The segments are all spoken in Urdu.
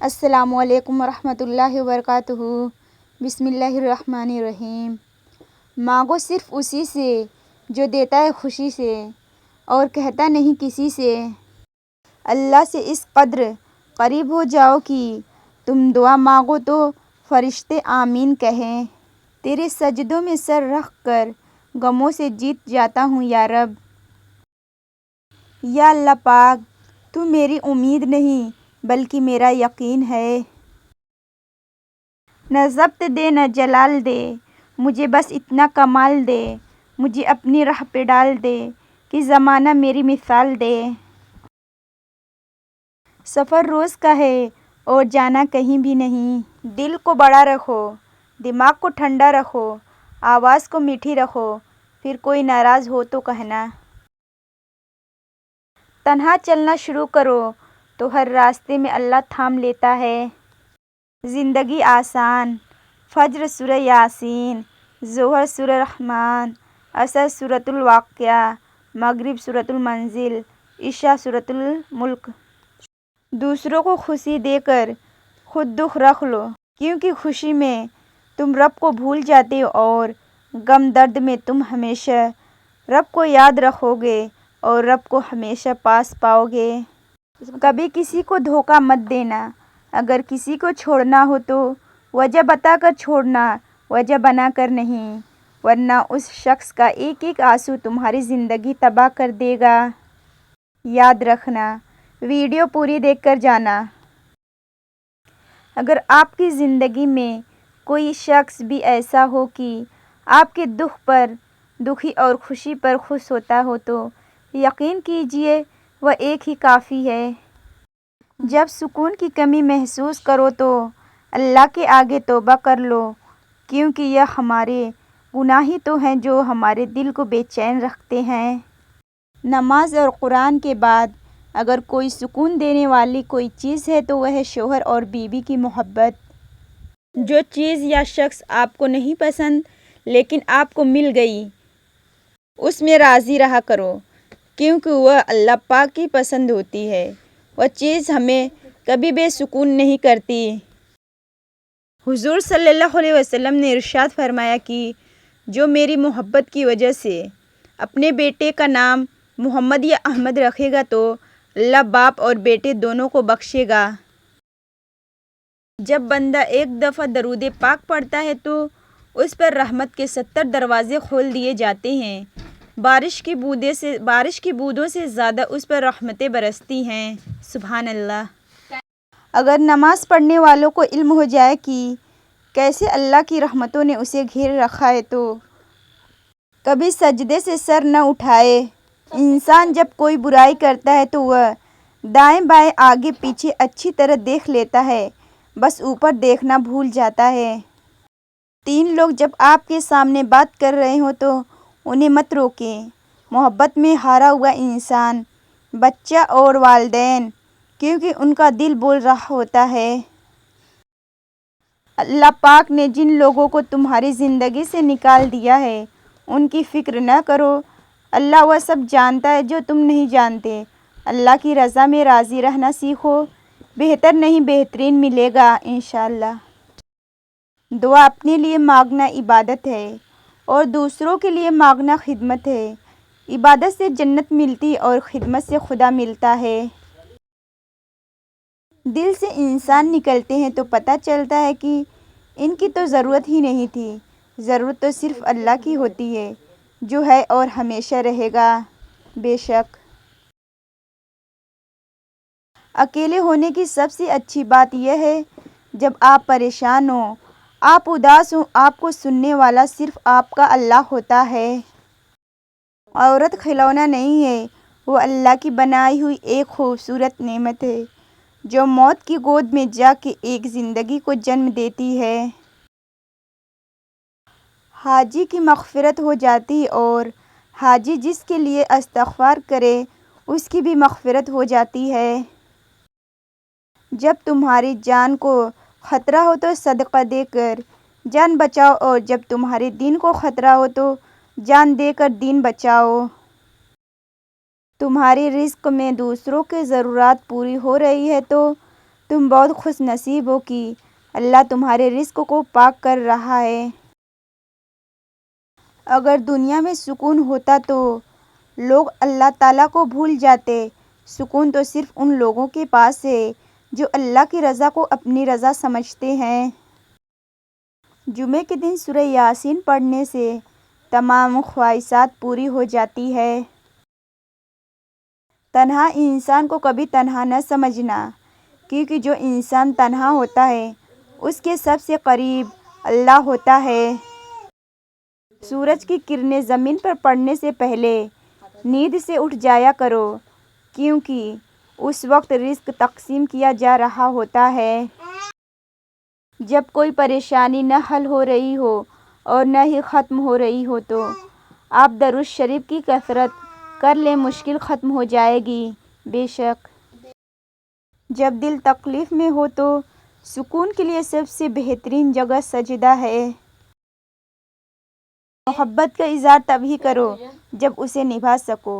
السلام علیکم ورحمۃ اللہ وبرکاتہ۔ بسم اللہ الرحمن الرحیم۔ مانگو صرف اسی سے جو دیتا ہے خوشی سے اور کہتا نہیں کسی سے۔ اللہ سے اس قدر قریب ہو جاؤ کہ تم دعا مانگو تو فرشتے آمین کہیں۔ تیرے سجدوں میں سر رکھ کر غموں سے جیت جاتا ہوں یا رب۔ یا اللہ پاک، تو میری امید نہیں بلکہ میرا یقین ہے۔ نہ ضبط دے نہ جلال دے، مجھے بس اتنا کمال دے۔ مجھے اپنی راہ پہ ڈال دے کہ زمانہ میری مثال دے۔ سفر روز کا ہے اور جانا کہیں بھی نہیں۔ دل کو بڑا رکھو، دماغ کو ٹھنڈا رکھو، آواز کو میٹھی رکھو، پھر کوئی ناراض ہو تو کہنا۔ تنہا چلنا شروع کرو تو ہر راستے میں اللہ تھام لیتا ہے۔ زندگی آسان، فجر سورہ یاسین، ظہر سورہ رحمان، عصر سورۃ الواقعہ، مغرب سورۃ المنزل، عشاء سورۃ الملک۔ دوسروں کو خوشی دے کر خود دکھ رکھ لو، کیونکہ خوشی میں تم رب کو بھول جاتے ہو اور غم درد میں تم ہمیشہ رب کو یاد رکھو گے اور رب کو ہمیشہ پاس پاؤ گے۔ کبھی کسی کو دھوکہ مت دینا۔ اگر کسی کو چھوڑنا ہو تو وجہ بتا کر چھوڑنا، وجہ بنا کر نہیں، ورنہ اس شخص کا ایک ایک آنسو تمہاری زندگی تباہ کر دے گا۔ یاد رکھنا، ویڈیو پوری دیکھ کر جانا۔ اگر آپ کی زندگی میں کوئی شخص بھی ایسا ہو کہ آپ کے دکھ پر دکھی اور خوشی پر خوش ہوتا ہو تو یقین کیجیے وہ ایک ہی کافی ہے۔ جب سکون کی کمی محسوس کرو تو اللہ کے آگے توبہ کر لو، کیونکہ یہ ہمارے گناہ ہی تو ہیں جو ہمارے دل کو بے چین رکھتے ہیں۔ نماز اور قرآن کے بعد اگر کوئی سکون دینے والی کوئی چیز ہے تو وہ ہے شوہر اور بیوی کی محبت۔ جو چیز یا شخص آپ کو نہیں پسند لیکن آپ کو مل گئی، اس میں راضی رہا کرو، کیونکہ وہ اللہ پاک کی پسند ہوتی ہے۔ وہ چیز ہمیں کبھی بے سکون نہیں کرتی۔ حضور صلی اللہ علیہ وسلم نے ارشاد فرمایا کہ جو میری محبت کی وجہ سے اپنے بیٹے کا نام محمد یا احمد رکھے گا تو اللہ باپ اور بیٹے دونوں کو بخشے گا۔ جب بندہ ایک دفعہ درود پاک پڑھتا ہے تو اس پر رحمت کے 70 دروازے کھول دیے جاتے ہیں۔ بارش کی بوندوں سے زیادہ اس پر رحمتیں برستی ہیں۔ سبحان اللہ۔ اگر نماز پڑھنے والوں کو علم ہو جائے کہ کیسے اللہ کی رحمتوں نے اسے گھیر رکھا ہے تو کبھی سجدے سے سر نہ اٹھائے۔ انسان جب کوئی برائی کرتا ہے تو وہ دائیں بائیں آگے پیچھے اچھی طرح دیکھ لیتا ہے، بس اوپر دیکھنا بھول جاتا ہے۔ 3 لوگ جب آپ کے سامنے بات کر رہے ہوں تو انہیں مت روکیں۔ محبت میں ہارا ہوا انسان، بچہ اور والدین، کیونکہ ان کا دل بول رہا ہوتا ہے۔ اللہ پاک نے جن لوگوں کو تمہاری زندگی سے نکال دیا ہے ان کی فکر نہ کرو، اللہ وہ سب جانتا ہے جو تم نہیں جانتے۔ اللہ کی رضا میں راضی رہنا سیکھو، بہتر نہیں بہترین ملے گا انشاءاللہ۔ دعا اپنے لیے مانگنا عبادت ہے اور دوسروں کے لیے مانگنا خدمت ہے۔ عبادت سے جنت ملتی اور خدمت سے خدا ملتا ہے۔ دل سے انسان نکلتے ہیں تو پتہ چلتا ہے کہ ان کی تو ضرورت ہی نہیں تھی۔ ضرورت تو صرف اللہ کی ہوتی ہے جو ہے اور ہمیشہ رہے گا۔ بے شک اکیلے ہونے کی سب سے اچھی بات یہ ہے جب آپ پریشان ہوں، آپ اداس ہوں، آپ کو سننے والا صرف آپ کا اللہ ہوتا ہے۔ عورت کھلونا نہیں ہے، وہ اللہ کی بنائی ہوئی ایک خوبصورت نعمت ہے جو موت کی گود میں جا کے ایک زندگی کو جنم دیتی ہے۔ حاجی کی مغفرت ہو جاتی ہے اور حاجی جس کے لیے استغفار کرے اس کی بھی مغفرت ہو جاتی ہے۔ جب تمہاری جان کو خطرہ ہو تو صدقہ دے کر جان بچاؤ اور جب تمہارے دین کو خطرہ ہو تو جان دے کر دین بچاؤ۔ تمہاری رزق میں دوسروں کی ضرورت پوری ہو رہی ہے تو تم بہت خوش نصیب ہو کہ اللہ تمہارے رزق کو پاک کر رہا ہے۔ اگر دنیا میں سکون ہوتا تو لوگ اللہ تعالیٰ کو بھول جاتے۔ سکون تو صرف ان لوگوں کے پاس ہے جو اللہ کی رضا کو اپنی رضا سمجھتے ہیں۔ جمعے کے دن سورہ یاسین پڑھنے سے تمام خواہشات پوری ہو جاتی ہے۔ تنہا انسان کو کبھی تنہا نہ سمجھنا، کیونکہ جو انسان تنہا ہوتا ہے اس کے سب سے قریب اللہ ہوتا ہے۔ سورج کی کرنیں زمین پر پڑنے سے پہلے نیند سے اٹھ جایا کرو، کیونکہ اس وقت رزق تقسیم کیا جا رہا ہوتا ہے۔ جب کوئی پریشانی نہ حل ہو رہی ہو اور نہ ہی ختم ہو رہی ہو تو آپ درود شریف کی کثرت کر لیں، مشکل ختم ہو جائے گی۔ بے شک جب دل تکلیف میں ہو تو سکون کے لیے سب سے بہترین جگہ سجدہ ہے۔ محبت کا اظہار تبھی کرو جب اسے نبھا سکو۔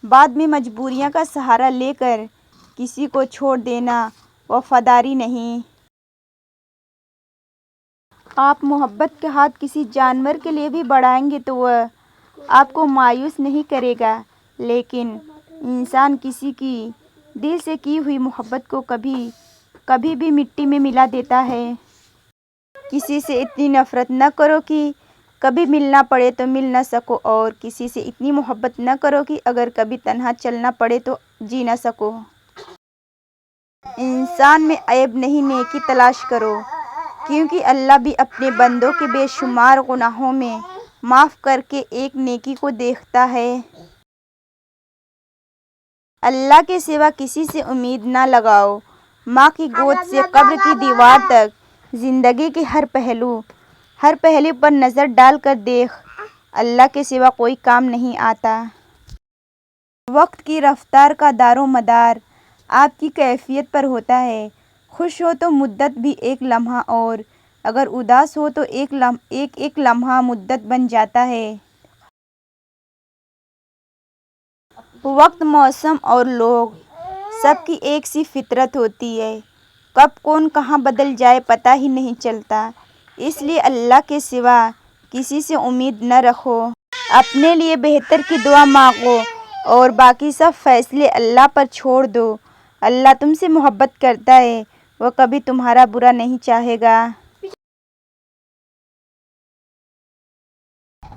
بعد میں مجبوریاں کا سہارا لے کر کسی کو چھوڑ دینا وفاداری نہیں۔ آپ محبت کا ہاتھ کسی جانور کے لیے بھی بڑھائیں گے تو وہ آپ کو مایوس نہیں کرے گا، لیکن انسان کسی کی دل سے کی ہوئی محبت کو کبھی بھی مٹی میں ملا دیتا ہے۔ کسی سے اتنی نفرت نہ کرو کہ کبھی ملنا پڑے تو مل نہ سکو، اور کسی سے اتنی محبت نہ کرو کہ اگر کبھی تنہا چلنا پڑے تو جی نہ سکو۔ انسان میں عیب نہیں، نیکی تلاش کرو، کیونکہ اللہ بھی اپنے بندوں کے بے شمار گناہوں میں معاف کر کے ایک نیکی کو دیکھتا ہے۔ اللہ کے سوا کسی سے امید نہ لگاؤ۔ ماں کی گود سے قبر کی دیوار تک زندگی کے ہر پہلو پر نظر ڈال کر دیکھ، اللہ کے سوا کوئی کام نہیں آتا۔ وقت کی رفتار کا دار و مدار آپ کی کیفیت پر ہوتا ہے۔ خوش ہو تو مدت بھی ایک لمحہ، اور اگر اداس ہو تو ایک لمحہ مدت بن جاتا ہے۔ وقت، موسم اور لوگ سب کی ایک سی فطرت ہوتی ہے، کب کون کہاں بدل جائے پتہ ہی نہیں چلتا، اس لیے اللہ کے سوا کسی سے امید نہ رکھو۔ اپنے لیے بہتر کی دعا مانگو اور باقی سب فیصلے اللہ پر چھوڑ دو۔ اللہ تم سے محبت کرتا ہے، وہ کبھی تمہارا برا نہیں چاہے گا۔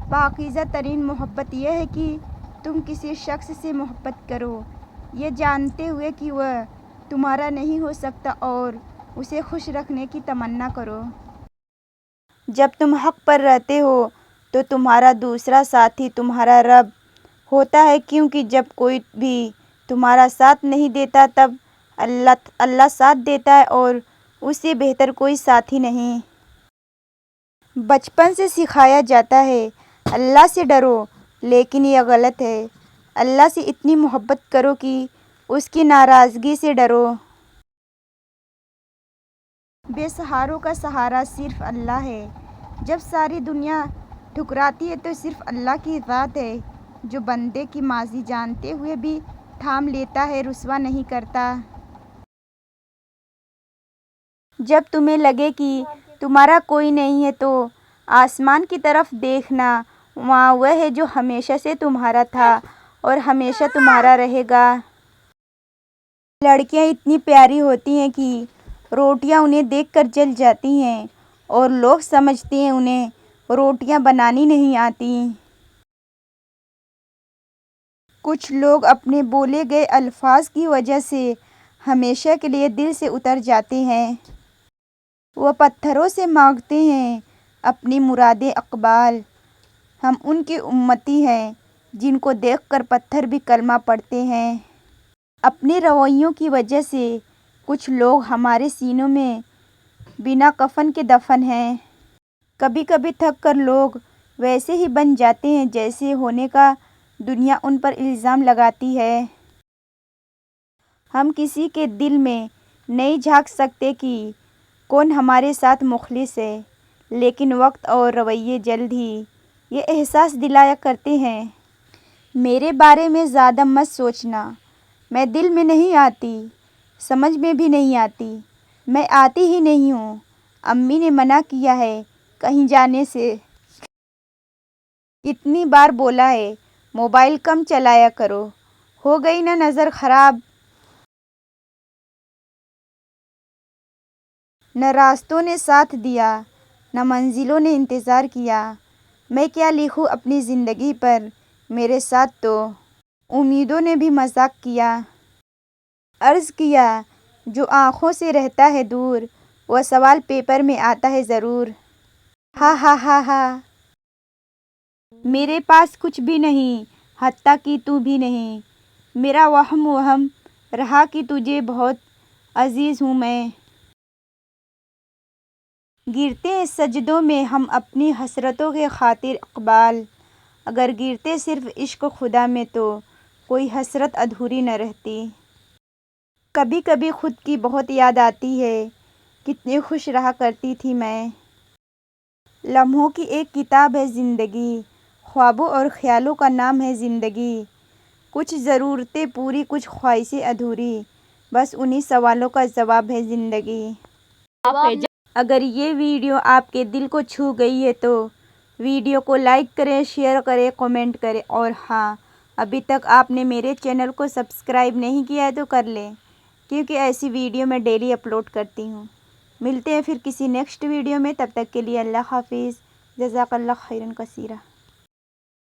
پاکیزہ ترین محبت یہ ہے کہ تم کسی شخص سے محبت کرو یہ جانتے ہوئے کہ وہ تمہارا نہیں ہو سکتا، اور اسے خوش رکھنے کی تمنا کرو۔ جب تم حق پر رہتے ہو تو تمہارا دوسرا ساتھی تمہارا رب ہوتا ہے، کیونکہ جب کوئی بھی تمہارا ساتھ نہیں دیتا تب اللہ ساتھ دیتا ہے، اور اس سے بہتر کوئی ساتھی نہیں۔ بچپن سے سکھایا جاتا ہے اللہ سے ڈرو، لیکن یہ غلط ہے۔ اللہ سے اتنی محبت کرو کہ اس کی ناراضگی سے ڈرو۔ بے سہاروں کا سہارا صرف اللہ ہے۔ جب ساری دنیا ٹھکراتی ہے تو صرف اللہ کی ذات ہے جو بندے کی ماضی جانتے ہوئے بھی تھام لیتا ہے، رسوا نہیں کرتا۔ جب تمہیں لگے کہ تمہارا کوئی نہیں ہے تو آسمان کی طرف دیکھنا، وہاں وہ ہے جو ہمیشہ سے تمہارا تھا اور ہمیشہ تمہارا رہے گا۔ لڑکیاں اتنی پیاری ہوتی ہیں کہ روٹیاں انہیں دیکھ کر جل جاتی ہیں، اور لوگ سمجھتے ہیں انہیں روٹیاں بنانی نہیں آتی۔ کچھ لوگ اپنے بولے گئے الفاظ کی وجہ سے ہمیشہ کے لیے دل سے اتر جاتے ہیں۔ وہ پتھروں سے مانگتے ہیں اپنی مرادیں اقبال۔ ہم ان کے امتی ہیں جن کو دیکھ کر پتھر بھی کلمہ پڑھتے ہیں۔ اپنے رویوں کی وجہ سے کچھ لوگ ہمارے سینوں میں بنا کفن کے دفن ہیں۔ کبھی کبھی تھک کر لوگ ویسے ہی بن جاتے ہیں جیسے ہونے کا دنیا ان پر الزام لگاتی ہے۔ ہم کسی کے دل میں نہیں جھانک سکتے کہ کون ہمارے ساتھ مخلص ہے، لیکن وقت اور رویے جلد ہی یہ احساس دلایا کرتے ہیں۔ میرے بارے میں زیادہ مت سوچنا، میں دل میں نہیں آتی، سمجھ میں بھی نہیں آتی، میں آتی ہی نہیں ہوں۔ امی نے منع کیا ہے کہیں جانے سے، کتنی بار بولا ہے موبائل کم چلایا کرو، ہو گئی نا نظر خراب۔ نہ راستوں نے ساتھ دیا، نہ منزلوں نے انتظار کیا، میں کیا لکھوں اپنی زندگی پر، میرے ساتھ تو امیدوں نے بھی مذاق کیا۔ عرض کیا جو آنکھوں سے رہتا ہے دور، وہ سوال پیپر میں آتا ہے ضرور۔ ہا ہا ہا ہا، میرے پاس کچھ بھی نہیں، حتیٰ کہ تو بھی نہیں، میرا وہم رہا کہ تجھے بہت عزیز ہوں میں۔ گرتے ہیں سجدوں میں ہم اپنی حسرتوں کے خاطر اقبال، اگر گرتے صرف عشق خدا میں تو کوئی حسرت ادھوری نہ رہتی۔ کبھی کبھی خود کی بہت یاد آتی ہے، کتنی خوش رہا کرتی تھی میں۔ لمحوں کی ایک کتاب ہے زندگی، خوابوں اور خیالوں کا نام ہے زندگی، کچھ ضرورتیں پوری کچھ خواہشیں ادھوری، بس انہی سوالوں کا جواب ہے زندگی۔ اگر یہ ویڈیو آپ کے دل کو چھو گئی ہے تو ویڈیو کو لائک کریں، شیئر کریں، کمنٹ کریں، اور ہاں، ابھی تک آپ نے میرے چینل کو سبسکرائب نہیں کیا ہے تو کر لیں، کیونکہ ایسی ویڈیو میں ڈیلی اپلوڈ کرتی ہوں۔ ملتے ہیں پھر کسی نیکسٹ ویڈیو میں، تب تک کے لیے اللہ حافظ، جزاک اللہ خیرا کثیرا۔